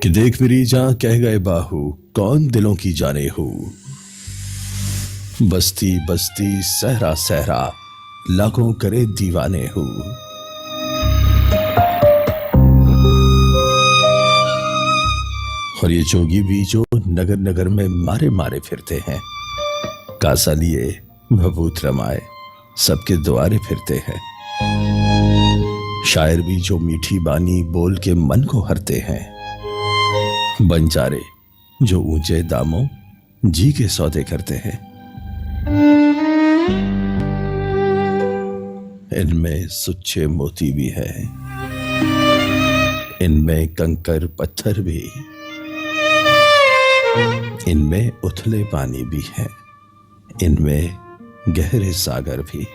कि देख मेरी जान कह गए बाहू कौन दिलों की जाने हो। बस्ती बस्ती सहरा सहरा लाखों करे दीवाने हो। और ये जोगी भी जो नगर नगर में मारे मारे फिरते हैं, कासा लिए भभूत रमाए सबके द्वारे फिरते हैं। शायर भी जो मीठी बानी बोल के मन को हरते हैं, बंजारे जो ऊंचे दामों जी के सौदे करते हैं। इनमें सुच्चे मोती भी है, इनमें कंकर पत्थर भी, इनमें उथले पानी भी है, इनमें गहरे सागर भी।